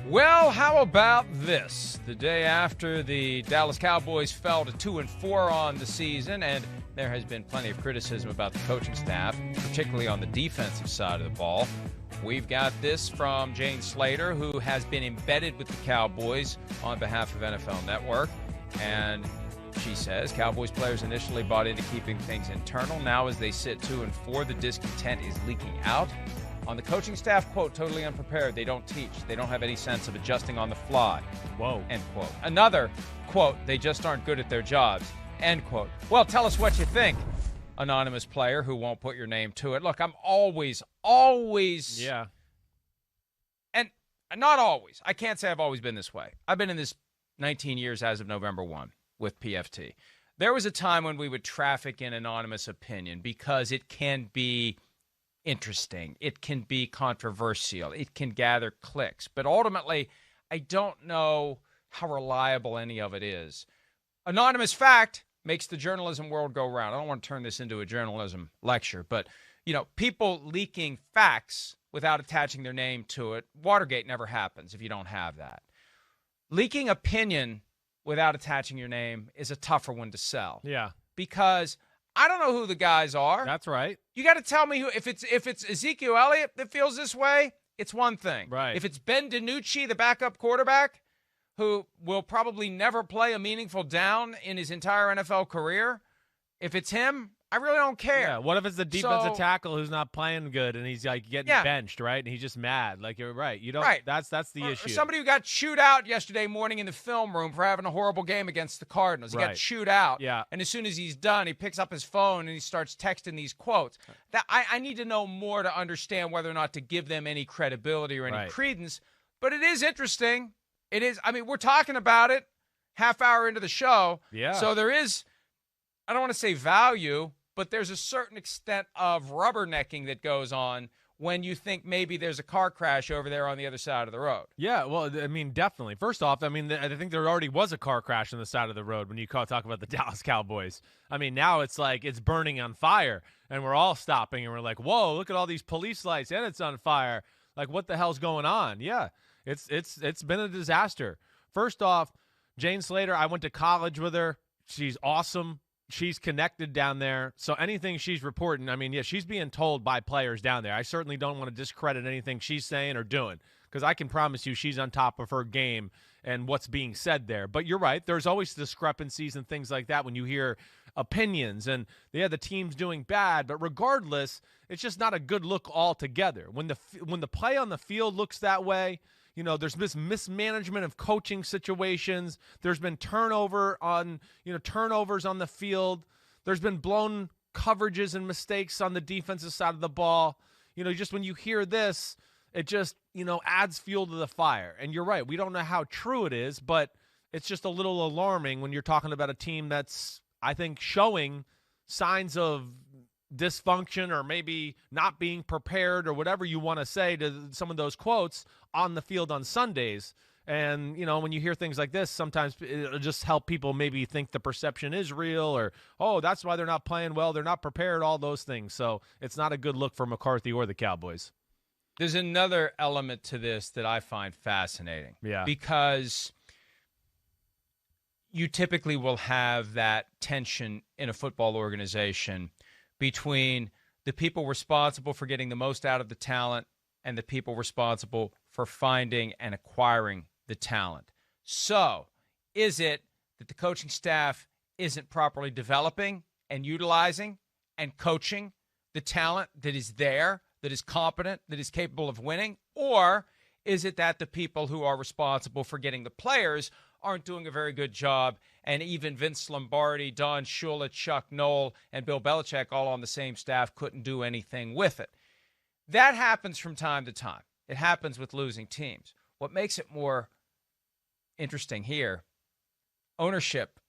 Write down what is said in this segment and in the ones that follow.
Well, how about this? The day after the Dallas Cowboys fell to 2-4 on the season, and there has been plenty of criticism about the coaching staff, particularly on the defensive side of the ball. We've got this from Jane Slater, who has been embedded with the Cowboys on behalf of NFL Network. And she says Cowboys players initially bought into keeping things internal. Now, as they sit 2-4, the discontent is leaking out. On the coaching staff, quote, totally unprepared. They don't teach. They don't have any sense of adjusting on the fly. Whoa. End quote. Another, quote, they just aren't good at their jobs. End quote. Well, tell us what you think, anonymous player who won't put your name to it. Look, I'm always. Yeah. And not always. I can't say I've always been this way. I've been in this 19 years as of November 1 with PFT. There was a time when we would traffic in anonymous opinion because it can be interesting. It can be controversial. It can gather clicks. But ultimately, I don't know how reliable any of it is. Anonymous fact makes the journalism world go round. I don't want to turn this into a journalism lecture, but, people leaking facts without attaching their name to it, Watergate never happens if you don't have that. Leaking opinion without attaching your name is a tougher one to sell. Yeah. Because I don't know who the guys are. That's right. You got to tell me who. If it's Ezekiel Elliott that feels this way, it's one thing. Right. If it's Ben DiNucci, the backup quarterback, who will probably never play a meaningful down in his entire NFL career, if it's him, I really don't care. Yeah. What if it's the defensive tackle who's not playing good and he's like getting benched, right? And he's just mad. Like, you're right. You don't. Right. That's the issue. Or somebody who got chewed out yesterday morning in the film room for having a horrible game against the Cardinals. He got chewed out. Yeah. And as soon as he's done, he picks up his phone and he starts texting these quotes. That I need to know more to understand whether or not to give them any credibility or any credence. But it is interesting. It is. I mean, we're talking about it half hour into the show. Yeah. So there is, I don't want to say value, but there's a certain extent of rubbernecking that goes on when you think maybe there's a car crash over there on the other side of the road. Yeah, well, I mean, definitely. First off, I mean, I think there already was a car crash on the side of the road when you talk about the Dallas Cowboys. I mean, now it's like it's burning on fire, and we're all stopping, and we're like, whoa, look at all these police lights, and it's on fire. Like, what the hell's going on? Yeah, it's been a disaster. First off, Jane Slater, I went to college with her. She's awesome. She's connected down there. So anything she's reporting, I mean, yeah, she's being told by players down there. I certainly don't want to discredit anything she's saying or doing because I can promise you she's on top of her game and what's being said there. But you're right. There's always discrepancies and things like that when you hear opinions and, yeah, the team's doing bad. But regardless, it's just not a good look altogether. When the play on the field looks that way, there's this mismanagement of coaching situations. There's been turnovers on the field. There's been blown coverages and mistakes on the defensive side of the ball. Just when you hear this, it just, adds fuel to the fire. And you're right. We don't know how true it is, but it's just a little alarming when you're talking about a team that's, I think, showing signs of dysfunction or maybe not being prepared or whatever you want to say to some of those quotes on the field on Sundays. And, when you hear things like this, sometimes it'll just help people maybe think the perception is real or, oh, that's why they're not playing well. They're not prepared, all those things. So it's not a good look for McCarthy or the Cowboys. There's another element to this that I find fascinating. Yeah. Because you typically will have that tension in a football organization between the people responsible for getting the most out of the talent and the people responsible for finding and acquiring the talent. So, is it that the coaching staff isn't properly developing and utilizing and coaching the talent that is there, that is competent, that is capable of winning? Or is it that the people who are responsible for getting the players aren't doing a very good job, and even Vince Lombardi, Don Shula, Chuck Noll, and Bill Belichick all on the same staff couldn't do anything with it? That happens from time to time. It happens with losing teams. What makes it more interesting here, ownership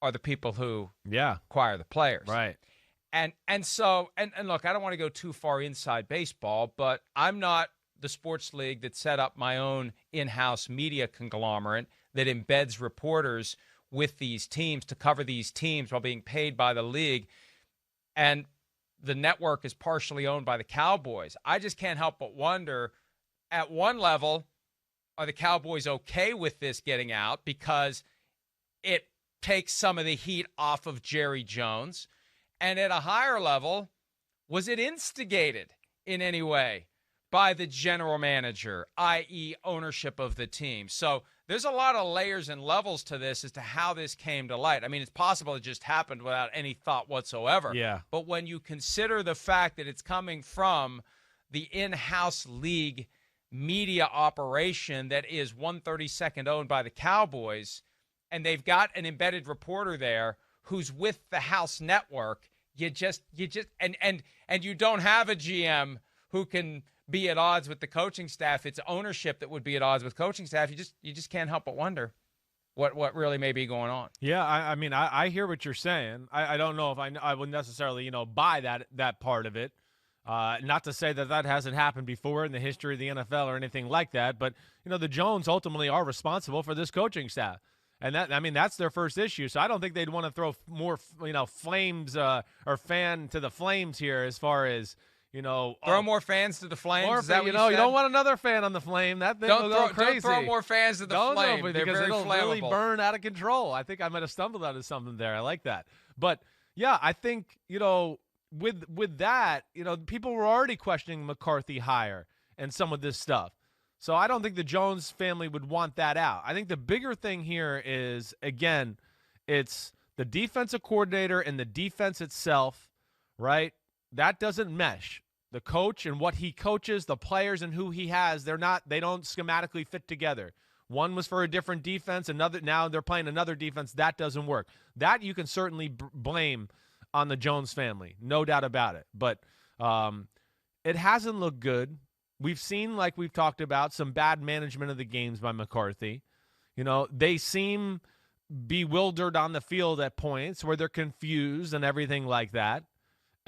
are the people who acquire the players. Right. And so look, I don't want to go too far inside baseball, but I'm not the sports league that set up my own in-house media conglomerate that embeds reporters with these teams to cover these teams while being paid by the league. And the network is partially owned by the Cowboys. I just can't help but wonder, at one level, are the Cowboys okay with this getting out because it takes some of the heat off of Jerry Jones? And at a higher level, was it instigated in any way by the general manager, i.e. ownership of the team? So there's a lot of layers and levels to this as to how this came to light. I mean, it's possible it just happened without any thought whatsoever. Yeah. But when you consider the fact that it's coming from the in-house league media operation that is 1/32 owned by the Cowboys, and they've got an embedded reporter there who's with the house network, you don't have a GM who can be at odds with the coaching staff. It's ownership that would be at odds with coaching staff. You just can't help but wonder what really may be going on. Yeah, I mean, I hear what you're saying. I don't know if I would necessarily, buy that part of it. Not to say that hasn't happened before in the history of the NFL or anything like that, but, the Jones ultimately are responsible for this coaching staff. And that's their first issue. So I don't think they'd want to throw more, flames or fan to the flames here as far as, throw more fans to the flames. More, is that what you don't said? want another fan on the flame. That thing will go crazy. Don't throw more fans to the flame. They're because very it'll flammable. really burn out of control. I think I might have stumbled out of something there. I like that. But yeah, I think with that, people were already questioning McCarthy hire and some of this stuff. So I don't think the Jones family would want that out. I think the bigger thing here is, again, it's the defensive coordinator and the defense itself, right? That doesn't mesh. The coach and what he coaches, the players and who he has, they don't schematically fit together. One was for a different defense, now they're playing another defense. That doesn't work. That you can certainly blame on the Jones family, no doubt about it. But it hasn't looked good. We've seen, like we've talked about, some bad management of the games by McCarthy. They seem bewildered on the field at points where they're confused and everything like that.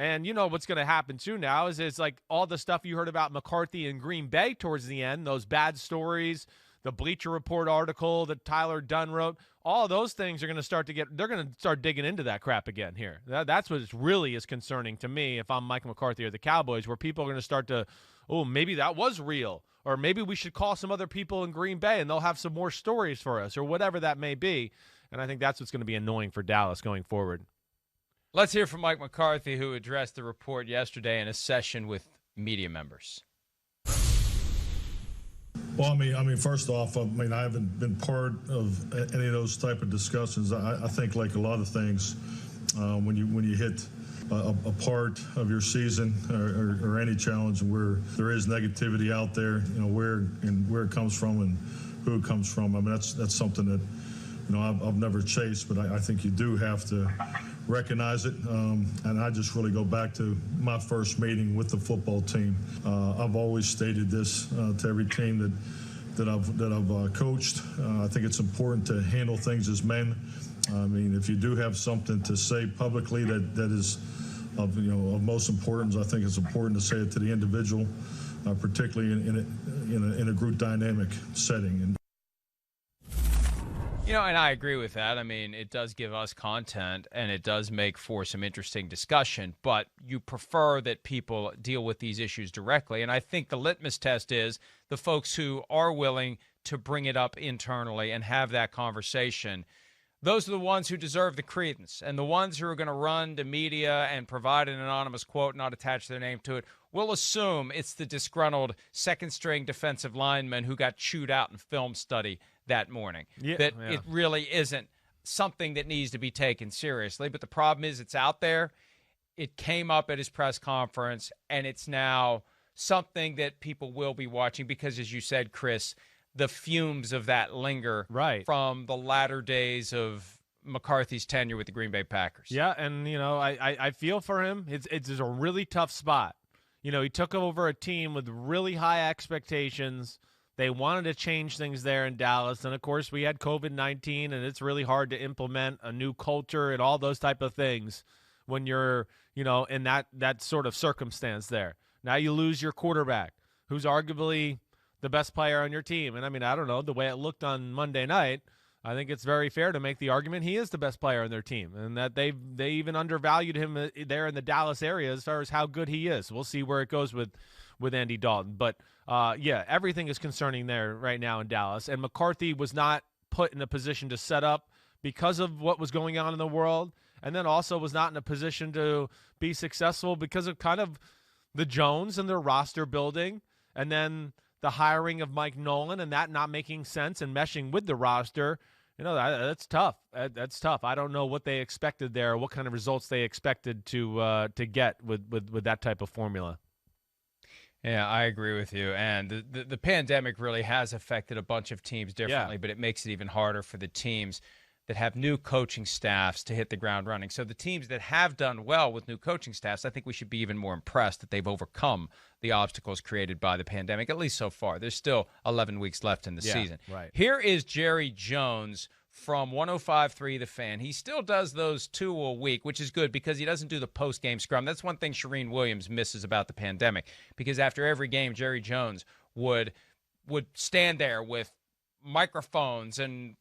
And what's going to happen too now is it's like all the stuff you heard about McCarthy in Green Bay towards the end, those bad stories, the Bleacher Report article that Tyler Dunn wrote, all of those things are going to they're going to start digging into that crap again here. That's what really is concerning to me if I'm Mike McCarthy or the Cowboys, where people are going to start to, maybe that was real, or maybe we should call some other people in Green Bay and they'll have some more stories for us, or whatever that may be. And I think that's what's going to be annoying for Dallas going forward. Let's hear from Mike McCarthy, who addressed the report yesterday in a session with media members. Well, I mean, first off, I haven't been part of any of those type of discussions. I think, like a lot of things, when you hit a part of your season or any challenge where there is negativity out there, where it comes from and who it comes from. I mean, that's something that I've never chased, but I think you do have to recognize it. And I just really go back to my first meeting with the football team. I've always stated this to every team that I've coached. I think it's important to handle things as men. I mean, if you do have something to say publicly that is of most importance, I think it's important to say it to the individual, particularly in a group dynamic setting. And I agree with that. I mean, it does give us content, and it does make for some interesting discussion, but you prefer that people deal with these issues directly. And I think the litmus test is the folks who are willing to bring it up internally and have that conversation. Those are the ones who deserve the credence, and the ones who are going to run to media and provide an anonymous quote, not attach their name to it, will assume it's the disgruntled second-string defensive lineman who got chewed out in film study that morning. It really isn't something that needs to be taken seriously. But the problem is it's out there. It came up at his press conference, and it's now something that people will be watching because, as you said, Chris, the fumes of that linger from the latter days of McCarthy's tenure with the Green Bay Packers. Yeah, and, I feel for him. It's a really tough spot. He took over a team with really high expectations. They wanted to change things there in Dallas. And, of course, we had COVID-19, and it's really hard to implement a new culture and all those type of things when you're, in that sort of circumstance there. Now you lose your quarterback, who's arguably the best player on your team. And, I don't know, the way it looked on Monday night, I think it's very fair to make the argument he is the best player on their team and that they even undervalued him there in the Dallas area as far as how good he is. We'll see where it goes with with Andy Dalton. But, yeah, everything is concerning there right now in Dallas. And McCarthy was not put in a position to set up because of what was going on in the world, and then also was not in a position to be successful because of kind of the Jones and their roster building, and then the hiring of Mike Nolan and that not making sense and meshing with the roster. That's tough. That's tough. I don't know what they expected there, what kind of results they expected to get with that type of formula. Yeah, I agree with you. And the pandemic really has affected a bunch of teams differently, but it makes it even harder for the teams that have new coaching staffs to hit the ground running. So the teams that have done well with new coaching staffs, I think we should be even more impressed that they've overcome the obstacles created by the pandemic, at least so far. There's still 11 weeks left in the season. Right. Here is Jerry Jones from 105.3 The Fan. He still does those 2 a week, which is good because he doesn't do the post-game scrum. That's one thing Shereen Williams misses about the pandemic, because after every game, Jerry Jones would stand there with microphones and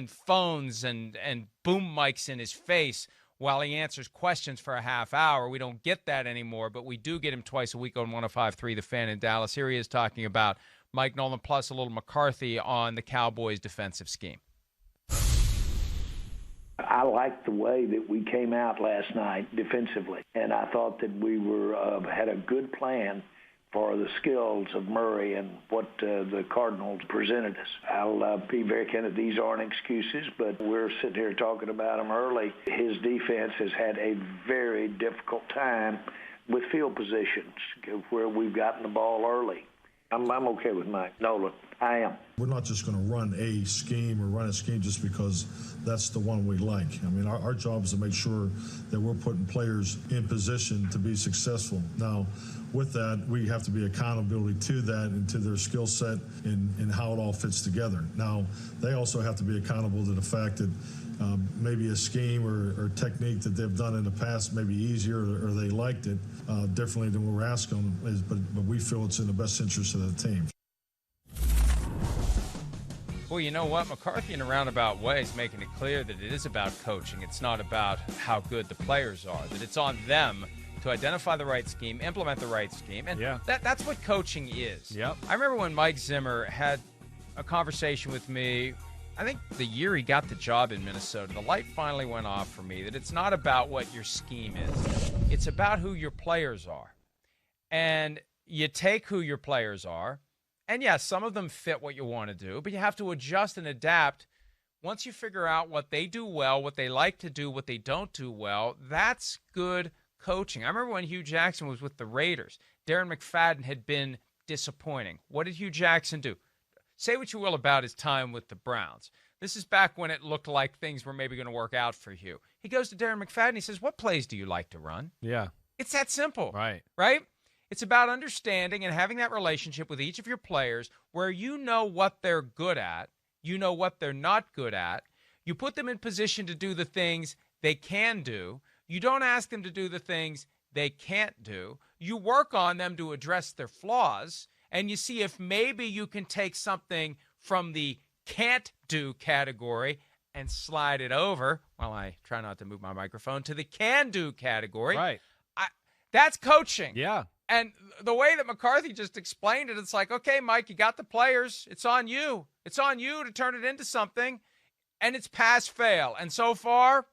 phones and boom mics in his face while he answers questions for a half hour. We don't get that anymore, but we do get him twice a week on 105.3 The Fan in Dallas. Here he is talking about Mike Nolan plus a little McCarthy on the Cowboys' defensive scheme. I liked the way that we came out last night defensively, and I thought that we had a good plan for the skills of Murray and what the Cardinals presented us. I'll be very candid, these aren't excuses, but we're sitting here talking about him early. His defense has had a very difficult time with field positions where we've gotten the ball early. I'm okay with Mike Nolan. I am. We're not just going to run a scheme just because that's the one we like. I mean, our job is to make sure that we're putting players in position to be successful. Now, with that, we have to be accountability to that and to their skill set and how it all fits together. Now, they also have to be accountable to the fact that maybe a scheme or technique that they've done in the past may be easier or they liked it differently than what we're asking them, but we feel it's in the best interest of the team. Well, you know what? McCarthy, in a roundabout way, is making it clear that it is about coaching. It's not about how good the players are, that it's on them to identify the right scheme, implement the right scheme, and that's what coaching is. Yep. I remember when Mike Zimmer had a conversation with me, I think the year he got the job in Minnesota, the light finally went off for me that it's not about what your scheme is. It's about who your players are. And you take who your players are, and yes, some of them fit what you want to do, but you have to adjust and adapt. Once you figure out what they do well, what they like to do, what they don't do well, that's good coaching. I remember when Hugh Jackson was with the Raiders. Darren McFadden had been disappointing. What did Hugh Jackson do? Say what you will about his time with the Browns. This is back when it looked like things were maybe going to work out for Hugh. He goes to Darren McFadden. He says, what plays do you like to run? Yeah. It's that simple. Right. Right? It's about understanding and having that relationship with each of your players where you know what they're good at, you know what they're not good at. You put them in position to do the things they can do. You don't ask them to do the things they can't do. You work on them to address their flaws, and you see if maybe you can take something from the can't do category and slide it over, while I try not to move my microphone, to the can do category. Right. That's coaching. Yeah. And the way that McCarthy just explained it, it's like, okay, Mike, you got the players. It's on you. It's on you to turn it into something, and it's pass-fail. And so far,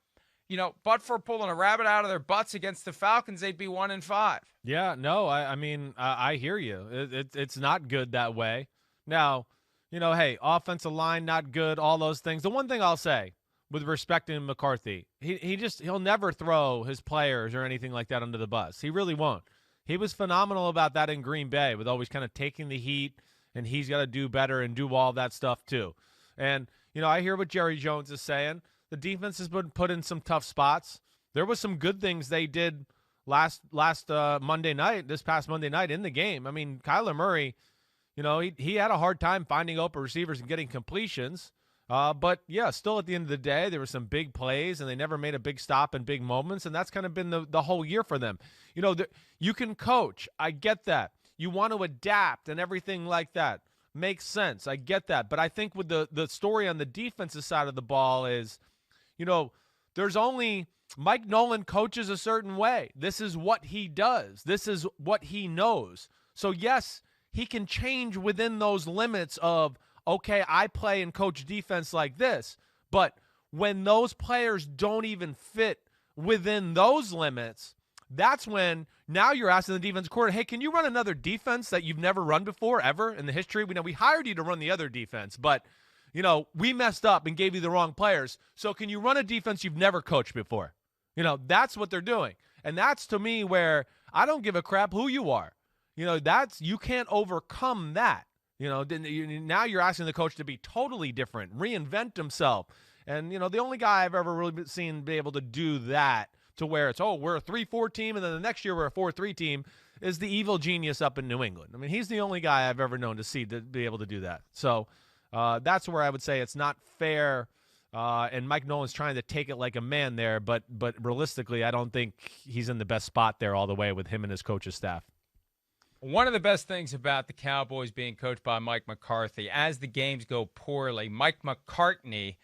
but for pulling a rabbit out of their butts against the Falcons, they'd be 1-5. Yeah, no, I mean, I hear you. It's not good that way. Now, hey, offensive line, not good, all those things. The one thing I'll say with respect to McCarthy, he'll never throw his players or anything like that under the bus. He really won't. He was phenomenal about that in Green Bay with always kind of taking the heat, and he's got to do better and do all that stuff too. And, I hear what Jerry Jones is saying. The defense has been put in some tough spots. There was some good things they did last Monday night, this past Monday night in the game. I mean, Kyler Murray, he had a hard time finding open receivers and getting completions. But, yeah, still at the end of the day, there were some big plays, and they never made a big stop in big moments, and that's kind of been the whole year for them. You can coach. I get that. You want to adapt and everything like that. Makes sense. I get that. But I think with the story on the defensive side of the ball is, there's only Mike Nolan coaches a certain way. This is what he does. This is what he knows. So, yes, he can change within those limits of, okay, I play and coach defense like this. But when those players don't even fit within those limits, that's when now you're asking the defense coordinator, hey, can you run another defense that you've never run before ever in the history? We hired you to run the other defense, but, we messed up and gave you the wrong players. So can you run a defense you've never coached before? That's what they're doing. And that's, to me, where I don't give a crap who you are. You can't overcome that. Now you're asking the coach to be totally different, reinvent himself. And, the only guy I've ever really seen be able to do that to where it's, we're a 3-4 team, and then the next year we're a 4-3 team, is the evil genius up in New England. I mean, he's the only guy I've ever known to be able to do that. So that's where I would say it's not fair. And Mike Nolan's trying to take it like a man there, but realistically, I don't think he's in the best spot there all the way with him and his coach's staff. One of the best things about the Cowboys being coached by Mike McCarthy, as the games go poorly, Mike McCartney,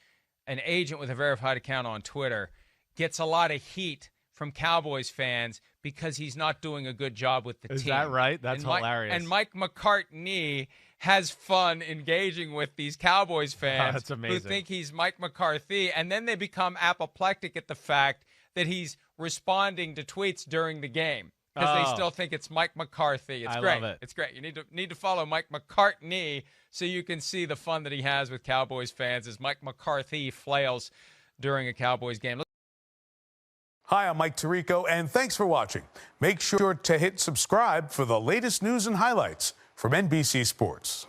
an agent with a verified account on Twitter, gets a lot of heat from Cowboys fans because he's not doing a good job with the team. Is that right? That's hilarious. And Mike McCartney has fun engaging with these Cowboys fans that's amazing. who think he's Mike McCarthy, and then they become apoplectic at the fact that he's responding to tweets during the game because they still think it's Mike McCarthy. It's great. Love it. It's great. You need to follow Mike McCartney so you can see the fun that he has with Cowboys fans as Mike McCarthy flails during a Cowboys game. Hi, I'm Mike Tirico, and thanks for watching. Make sure to hit subscribe for the latest news and highlights from NBC Sports.